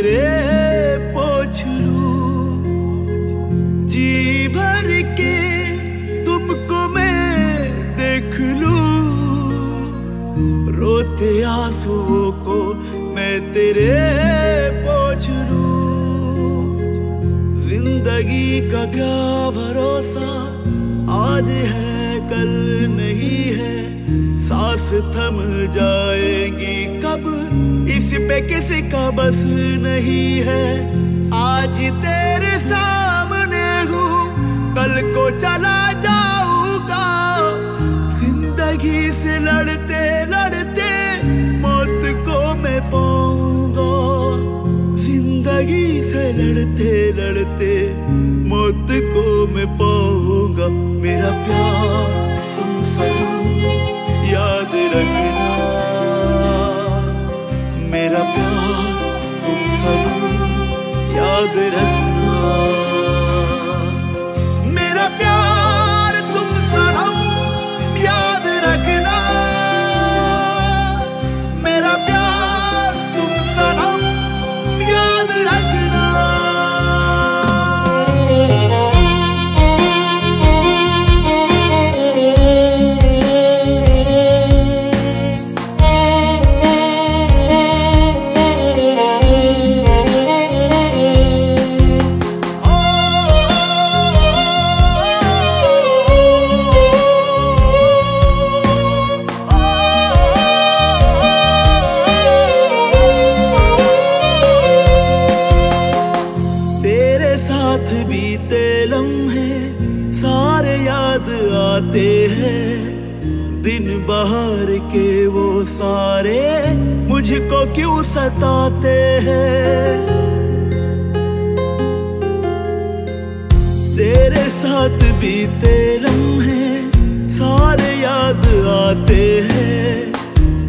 तेरे पोंछ लूं, जी भर के तुमको मैं देख लूं, रोते आंसुओं को मैं तेरे पोंछ लूं। जिंदगी का क्या भरोसा, आज है कल नहीं है, सांस थम जाएगी कब, इस पे किसी का बस नहीं है। आज तेरे सामने हूँ, कल को चला जाऊंगा, जिंदगी से लड़ते लड़ते मौत को मैं पाऊंगा, जिंदगी से लड़ते लड़ते मौत को मैं पाऊंगा। मेरा प्यार तुम सनम याद रखना, मेरा प्यार तुम सनम याद रखना, मेरा प्यार तुम सनम याद रखना, मेरा प्यार तुम सनम याद रखना। बीते लम्हे सारे याद आते हैं, दिन बहार के वो सारे मुझको क्यों सताते हैं। तेरे साथ बीते लम्हे सारे याद आते हैं,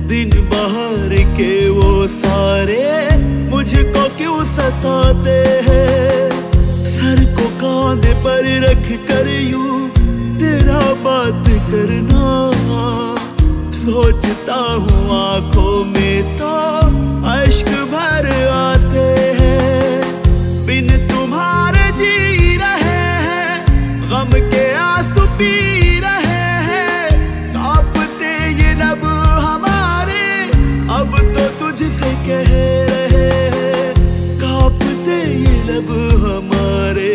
दिन बहार के वो सारे मुझको क्यों सताते हैं। सर को कांधे पर रख कर यूं तेरा बात करना, सोचता हूँ आंखों में तो अश्क भर आते हैं। बिन तुम्हारे जी रहे हैं, गम के आंसू पी रहे हैं, कांपते ये लब हमारे अब तो तुझसे कह रहे हैं, कांपते ये लब हमारे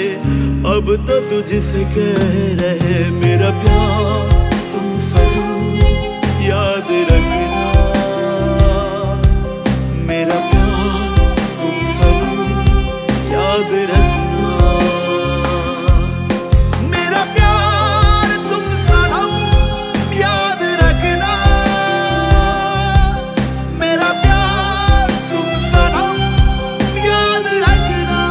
अब तो तुझसे कह रहे। मेरा प्यार तुम सनम याद रखना, मेरा प्यार तुम सनम याद रखना, मेरा प्यार तुम सनम याद रखना, मेरा प्यार तुम सनम याद रखना।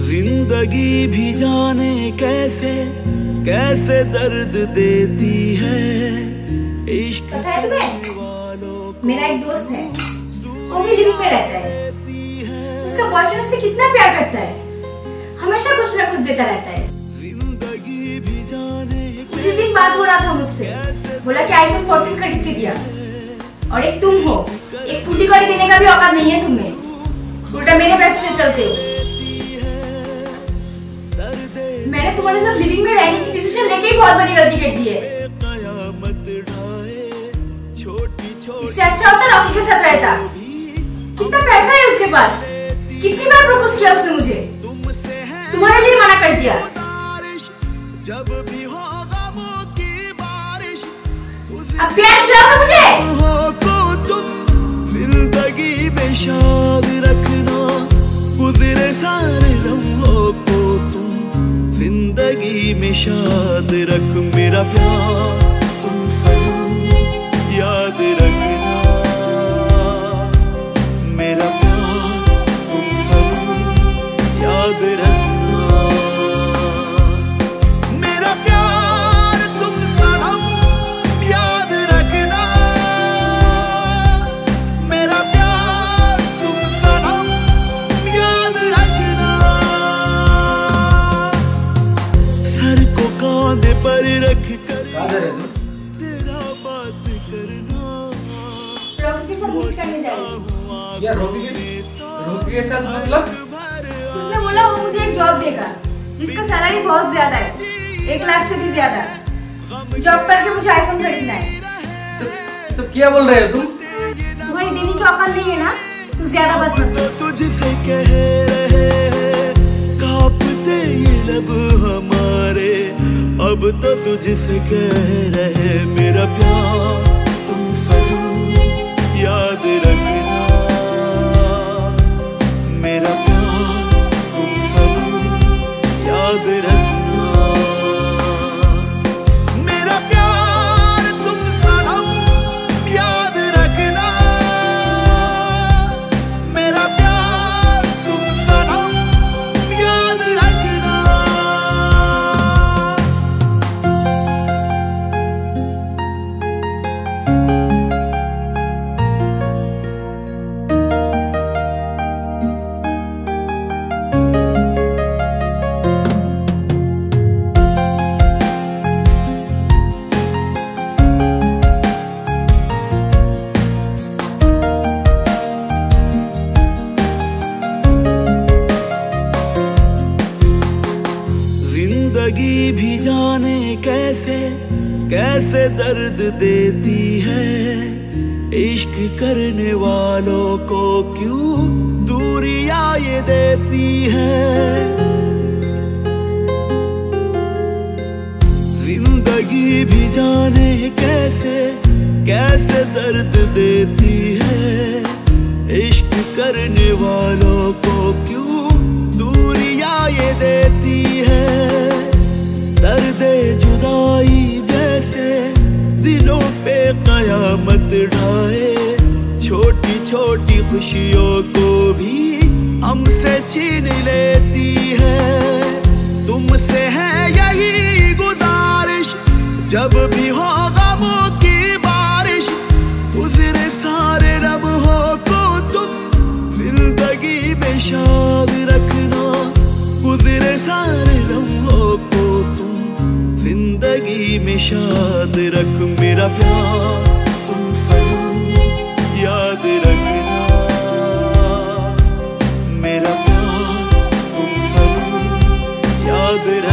जिंदगी भी जाने कैसे कैसे दर्द देती है, इश्क करने वालों को। मेरा एक दोस्त है, वो भी लिविंग में रहता है, उसका बॉयफ्रेंड उससे कितना प्यार करता है, हमेशा कुछ ना कुछ देता रहता है। जिंदगी भी जाने उसी दिन बात हो रहा था मुझसे, बोला कि आईफोन 14 खरीद के दिया, और एक तुम हो, एक फूटी कौड़ी देने का भी औकात नहीं है तुम्हें, उल्टा मेरे पैसे से चलते हो। मैंने तुम्हारे साथ लिविंग में रहने की डिसीजन लेके ही बहुत बड़ी गलती कर दी है। इससे अच्छा होता रॉकी के साथ रहता। कितना पैसा है उसके पास, कितनी बार प्रपोज किया उसने मुझे, तुम्हारे लिए मना कर दिया। अब प्यार खिलाओगे मुझे? जिंदगी में शाद रखना, गुजरे सारे लम्हों को तुम जिंदगी में शाद रख। मेरा प्यार तुम सनम याद रखना, मेरा प्यार तुम सनम जाएगी। यार रोकी के साथ मतलब? उसने बोला वो मुझे एक जॉब देगा जिसका सैलरी बहुत ज्यादा है, 1 लाख से भी ज्यादा। जॉब करके मुझे आईफोन खरीदना है। सब क्या बोल रहे हो तुम? तुम्हारी देने की औकात नहीं है ना, तू ज्यादा बात मत कर। तुझसे कह रहे कांपते ये लब हमारे, अब तो तुझसे कह रहे मेरा प्यार तुम सनम याद रखना, मेरा प्यार तुम सनम याद रखना, मेरा प्यार तुम सनम याद रखना, मेरा प्यार तुम सनम याद रखना। जिंदगी भी जाने कैसे कैसे दर्द देती है, इश्क करने वालों को क्यों दूरियां ये देती है। जिंदगी भी जाने कैसे कैसे दर्द देती है, इश्क करने वालों को क्यों दूरियां ये देती है। दर्दे जुदाई जैसे दिलों पे कयामत ढाए, छोटी छोटी खुशियों को भी हमसे छीन लेती है। तुमसे है यही गुजारिश, जब भी हो गमों की बारिश, गुजरे सारे लम्हों को तुम जिंदगी में शाद रखना, गुजरे सारे लम्हों को तुम जिंदगी में शाद रख, मेरा प्यार तुम सनम याद रखना, मेरा प्यार तुम सनम याद रखना।